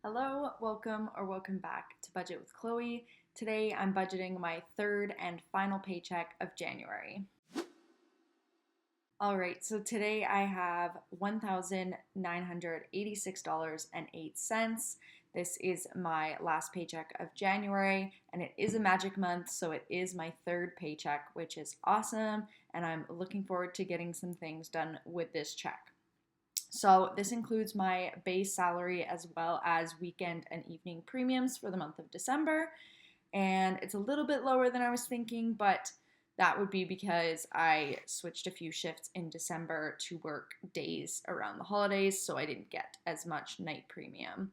Hello, welcome back to Budget with Chloe. Today I'm budgeting my third and final paycheck of January. All right, so today I have $1,986.08. This is my last paycheck of January, and it is a magic month, so it is my third paycheck, which is awesome, and I'm looking forward to getting some things done with this check. So this includes my base salary as well as weekend and evening premiums for the month of December. And it's a little bit lower than I was thinking, but that would be because I switched a few shifts in December to work days around the holidays, so I didn't get as much night premium.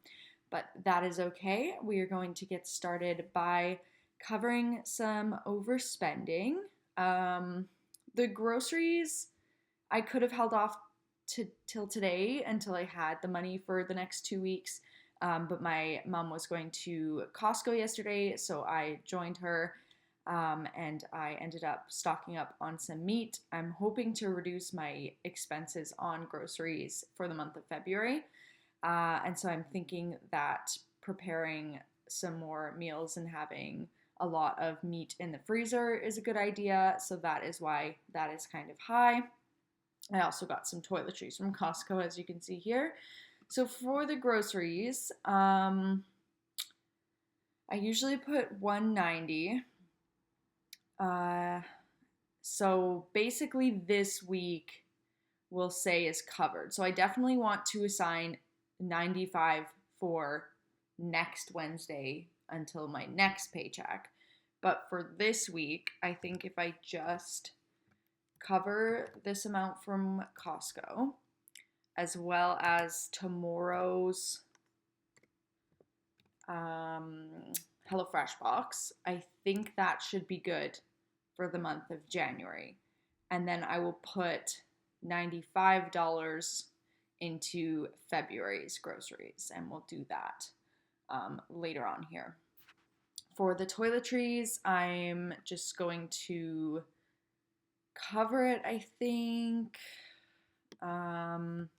But that is okay. We are going to get started by covering some overspending. The groceries, I could have held off till today until I had the money for the next 2 weeks. But my mom was going to Costco yesterday, so I joined her and I ended up stocking up on some meat. I'm hoping to reduce my expenses on groceries for the month of February. And so I'm thinking that preparing some more meals and having a lot of meat in the freezer is a good idea. So that is why that is kind of high. I also got some toiletries from Costco, as you can see here. So for the groceries, I usually put 190. So basically this week we'll say is covered. So I definitely want to assign 95 for next Wednesday until my next paycheck. But for this week, I think if I just cover this amount from Costco, as well as tomorrow's HelloFresh box, I think that should be good for the month of January. And then I will put $95 into February's groceries, and we'll do that later on here. For the toiletries, I'm just going to cover it, I think. I'm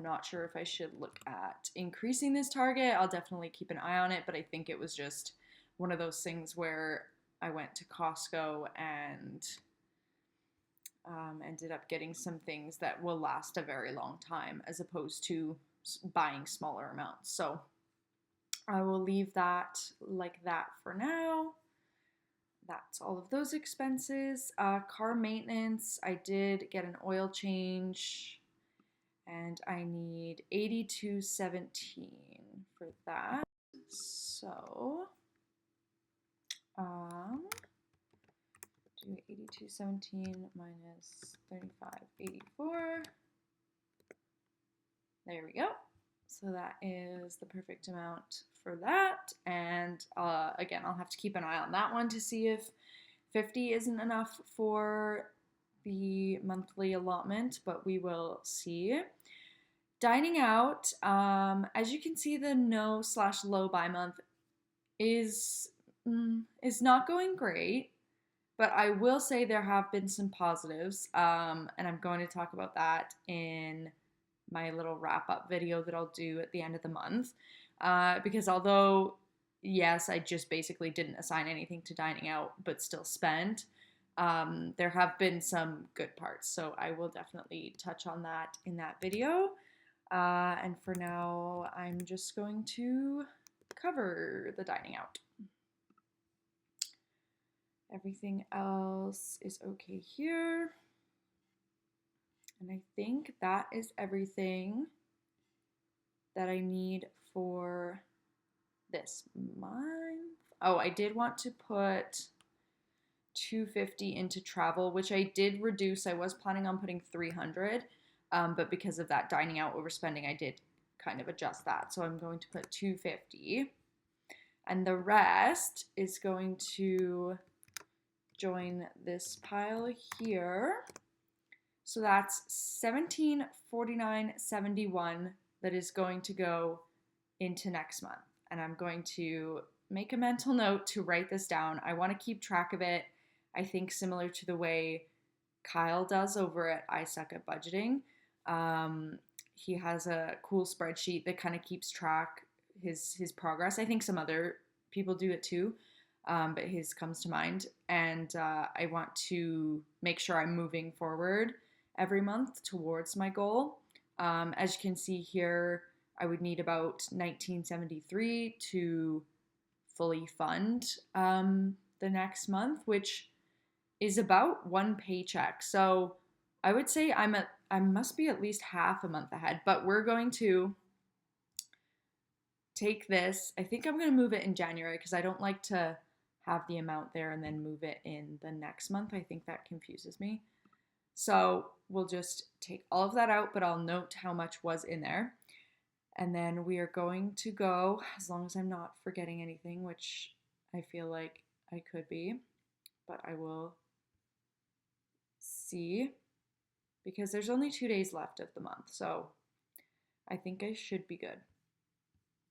not sure if I should look at increasing this target. I'll definitely keep an eye on it, but I think it was just one of those things where I went to Costco and ended up getting some things that will last a very long time as opposed to buying smaller amounts. So I will leave that like that for now. That's all of those expenses. Car maintenance, I did get an oil change and I need 82.17 for that. So, do 82.17 minus 35.84. There we go. So that is the perfect amount for that. And again, I'll have to keep an eye on that one to see if 50 isn't enough for the monthly allotment, but we will see. Dining out, as you can see, the no/low buy month is not going great, but I will say there have been some positives, and I'm going to talk about that in my little wrap-up video that I'll do at the end of the month, because although, yes, I just basically didn't assign anything to dining out, but still spent, there have been some good parts, so I will definitely touch on that in that video. And for now, I'm just going to cover the dining out. Everything else is okay here. And I think that is everything that I need for this month. Oh, I did want to put 250 into travel, which I did reduce. I was planning on putting 300, but because of that dining out overspending, I did kind of adjust that. So I'm going to put 250. And the rest is going to join this pile here. So that's $1749.71 that is going to go into next month. And I'm going to make a mental note to write this down. I want to keep track of it. I think similar to the way Kyle does over at I Suck at Budgeting. He has a cool spreadsheet that kind of keeps track his progress. I think some other people do it too, but his comes to mind. And I want to make sure I'm moving forward every month towards my goal. As you can see here, I would need about 1973 to fully fund the next month, which is about one paycheck. So I would say I must be at least half a month ahead, but we're going to take this. I think I'm going to move it in January because I don't like to have the amount there and then move it in the next month. I think that confuses me. So we'll just take all of that out, but I'll note how much was in there. And then we are going to go, as long as I'm not forgetting anything, which I feel like I could be, but I will see because there's only 2 days left of the month. So I think I should be good.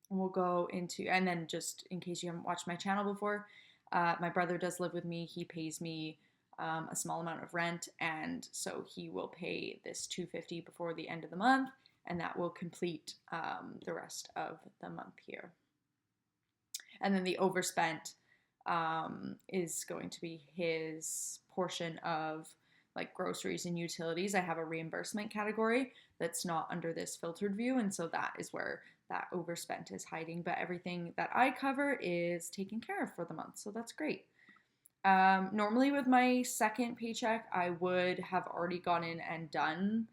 And we'll go into, and then just in case you haven't watched my channel before, my brother does live with me. He pays me a small amount of rent, and so he will pay this $250 before the end of the month, and that will complete the rest of the month here. And then the overspent is going to be his portion of like groceries and utilities. I have a reimbursement category that's not under this filtered view, and so that is where that overspent is hiding. But everything that I cover is taken care of for the month, so that's great. Normally with my second paycheck, I would have already gone in and done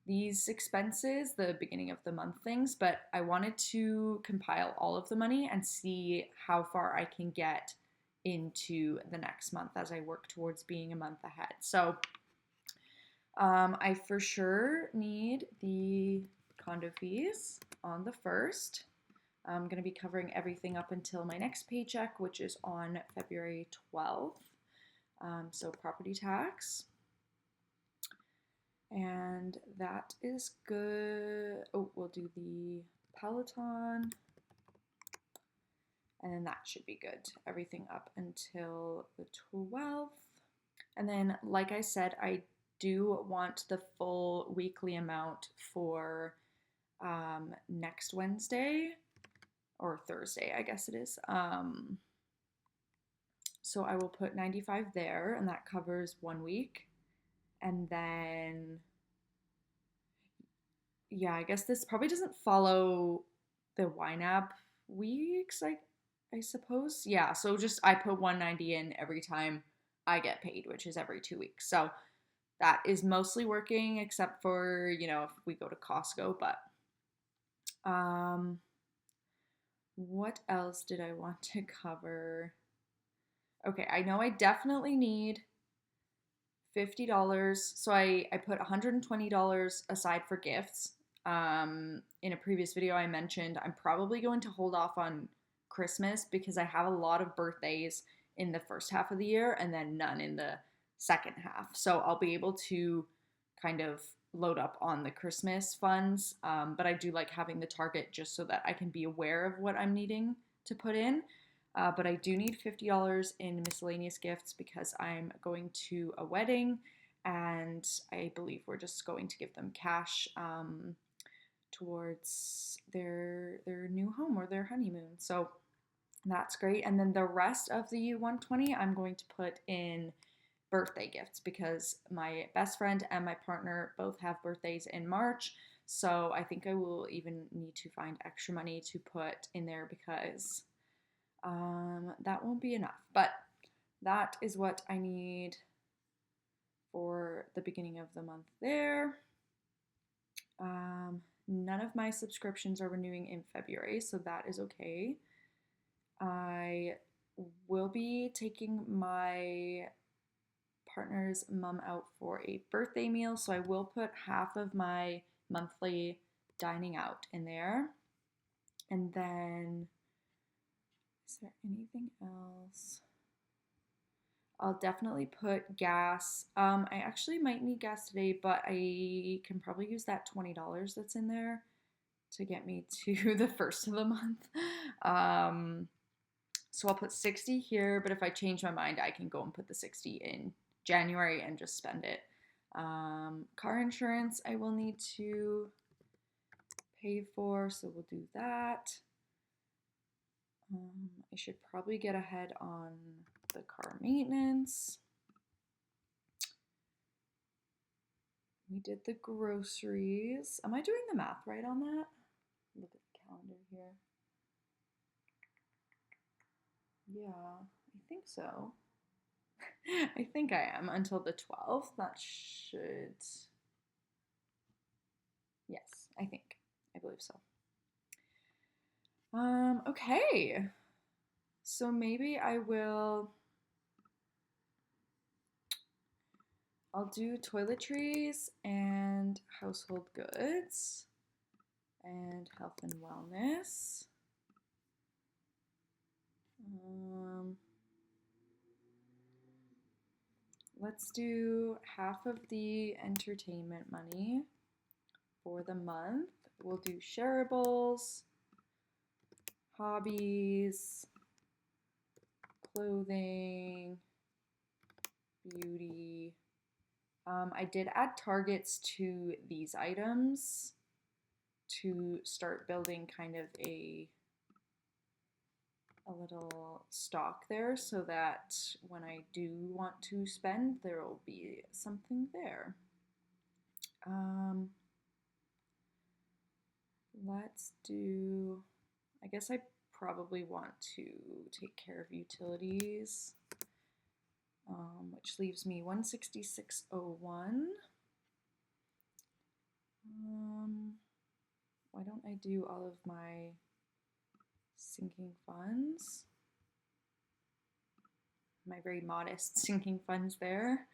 these expenses, the beginning of the month things, but I wanted to compile all of the money and see how far I can get into the next month as I work towards being a month ahead. So I for sure need the condo fees on the 1st. I'm going to be covering everything up until my next paycheck, which is on February 12th. So property tax. And that is good. Oh, we'll do the Peloton. And then that should be good. Everything up until the 12th. And then, like I said, I do want the full weekly amount for next Wednesday or Thursday, I guess it is. So I will put 95 there, and that covers 1 week. And then, yeah, I guess this probably doesn't follow the YNAB weeks, I suppose. Yeah, so just I put 190 in every time I get paid, which is every 2 weeks. So that is mostly working, except for, if we go to Costco. But what else did I want to cover? Okay, I know I definitely need $50. So I put $120 aside for gifts. In a previous video, I mentioned I'm probably going to hold off on Christmas because I have a lot of birthdays in the first half of the year and then none in the second half. So I'll be able to kind of load up on the Christmas funds. But I do like having the target just so that I can be aware of what I'm needing to put in. But I do need $50 in miscellaneous gifts because I'm going to a wedding and I believe we're just going to give them cash towards their new home or their honeymoon. So that's great. And then the rest of the 120 I'm going to put in birthday gifts because my best friend and my partner both have birthdays in March. So I think I will even need to find extra money to put in there because that won't be enough. But that is what I need for the beginning of the month there. None of my subscriptions are renewing in February, so that is okay. I will be taking my partner's mom out for a birthday meal, so I will put half of my monthly dining out in there. And then, is there anything else? I'll definitely put gas. I actually might need gas today, but I can probably use that $20 that's in there to get me to the first of the month. So I'll put 60 here, but if I change my mind, I can go and put the 60 in January and just spend it. Car insurance I will need to pay for, so we'll do that. I should probably get ahead on the car maintenance. We did the groceries. Am I doing the math right on that? Look at the calendar here. Yeah, I think so. I think I am until the 12th. That should. Yes, I think. I believe so. Okay. So maybe I'll do toiletries and household goods and health and wellness. Let's do half of the entertainment money for the month. We'll do shareables, hobbies, clothing, beauty. I did add targets to these items to start building kind of a little stock there so that when I do want to spend, there will be something there. Let's do, I guess I probably want to take care of utilities, which leaves me 166.01. Why don't I do all of my sinking funds? My very modest sinking funds there.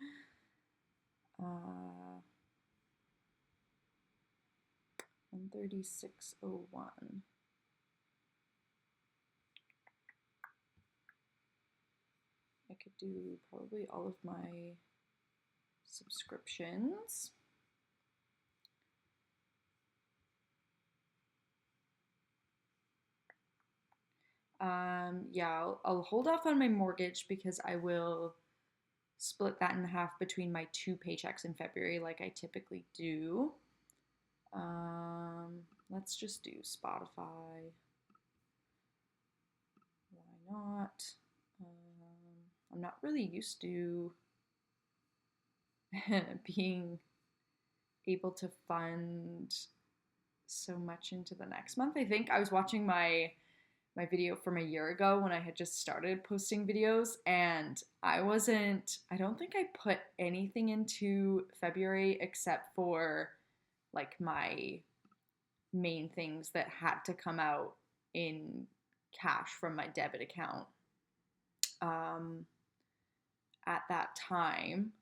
136.01. I could do probably all of my subscriptions. Yeah, I'll hold off on my mortgage because I will split that in half between my 2 paychecks in February like I typically do. Let's just do Spotify. Why not? I'm not really used to being able to fund so much into the next month. I think I was watching my video from a year ago when I had just started posting videos, and I don't think I put anything into February except for like my main things that had to come out in cash from my debit account at that time,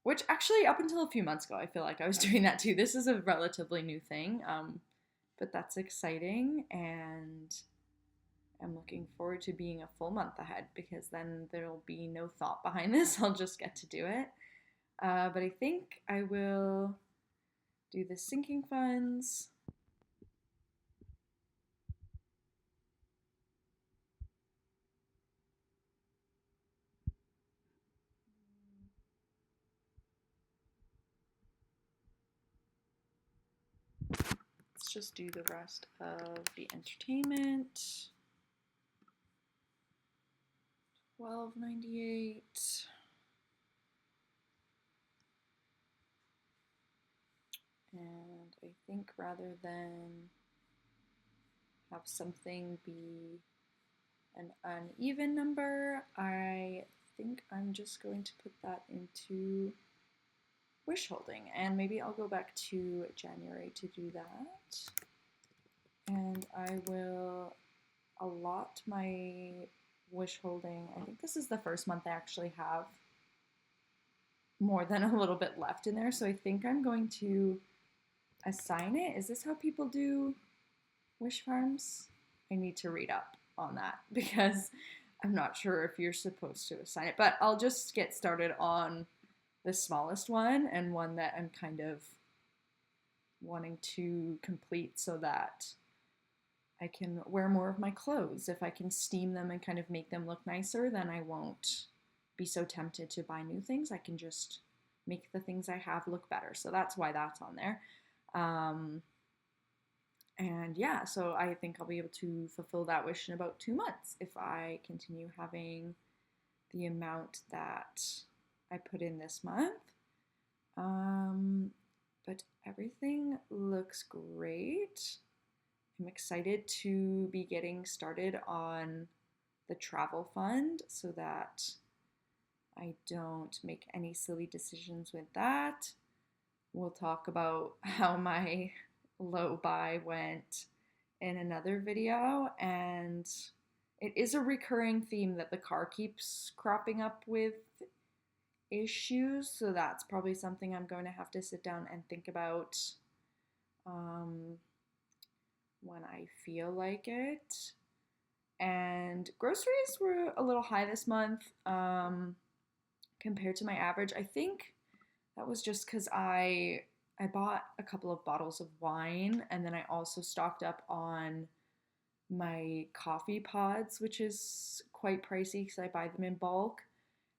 which actually up until a few months ago I feel like I was doing that too. This is a relatively new thing, but that's exciting, and I'm looking forward to being a full month ahead because then there'll be no thought behind this. I'll just get to do it. But I think I will do the sinking funds. Let's just do the rest of the entertainment. $12.98. And I think rather than have something be an uneven number, I think I'm just going to put that into wish holding, and maybe I'll go back to January to do that. And I will allot my wish holding. I think this is the first month I actually have more than a little bit left in there, so I think I'm going to assign it. Is this how people do wish farms? I need to read up on that because I'm not sure if you're supposed to assign it, but I'll just get started on the smallest one and one that I'm kind of wanting to complete so that I can wear more of my clothes. If I can steam them and kind of make them look nicer, then I won't be so tempted to buy new things. I can just make the things I have look better. So that's why that's on there. And yeah, so I think I'll be able to fulfill that wish in about 2 months if I continue having the amount that I put in this month. Um, but everything looks great. I'm excited to be getting started on the travel fund so that I don't make any silly decisions with that. We'll talk about how my low buy went in another video, and it is a recurring theme that the car keeps cropping up with issues, so that's probably something I'm going to have to sit down and think about um, when I feel like it. And groceries were a little high this month compared to my average. I think that was just because I bought a couple of bottles of wine, and then I also stocked up on my coffee pods, which is quite pricey because I buy them in bulk.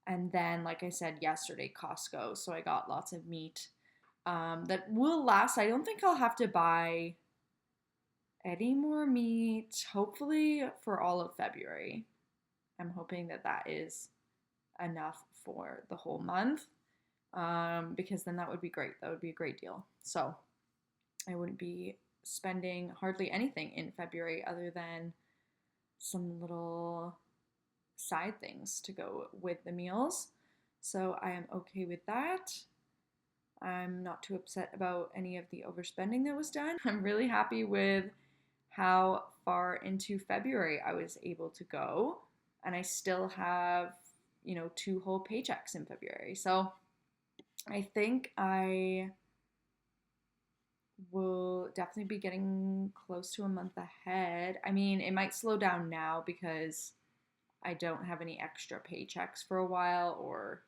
And then, like I said yesterday, Costco. So I got lots of meat that will last. I don't think I'll have to buy any more meat, hopefully, for all of February. I'm hoping that that is enough for the whole month because then that would be great. That would be a great deal. So I wouldn't be spending hardly anything in February other than some little side things to go with the meals. So I am okay with that. I'm not too upset about any of the overspending that was done. I'm really happy with how far into February I was able to go. And I still have, 2 whole paychecks in February. So I think I will definitely be getting close to a month ahead. I mean, it might slow down now because I don't have any extra paychecks for a while or,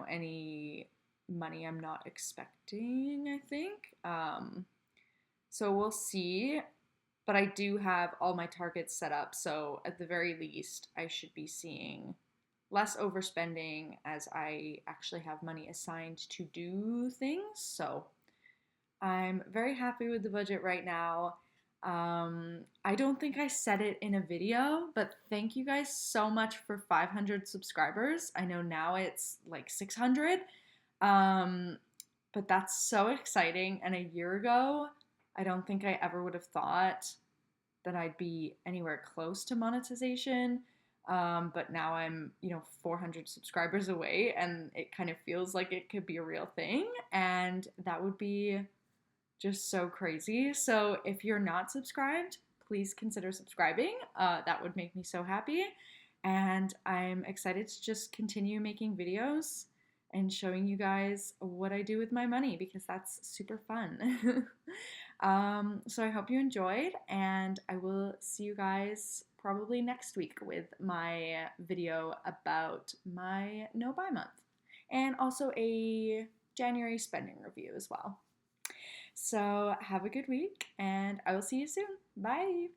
any money I'm not expecting, I think. So we'll see. But I do have all my targets set up. So at the very least, I should be seeing less overspending as I actually have money assigned to do things. So I'm very happy with the budget right now. I don't think I said it in a video, but thank you guys so much for 500 subscribers. I know now it's like 600, um, but that's so exciting. And a year ago, I don't think I ever would have thought that I'd be anywhere close to monetization. But now I'm, 400 subscribers away, and it kind of feels like it could be a real thing. And that would be just so crazy. So if you're not subscribed, please consider subscribing. That would make me so happy. And I'm excited to just continue making videos and showing you guys what I do with my money because that's super fun. So I hope you enjoyed, and I will see you guys probably next week with my video about my no buy month and also a January spending review as well. So have a good week, and I will see you soon. Bye.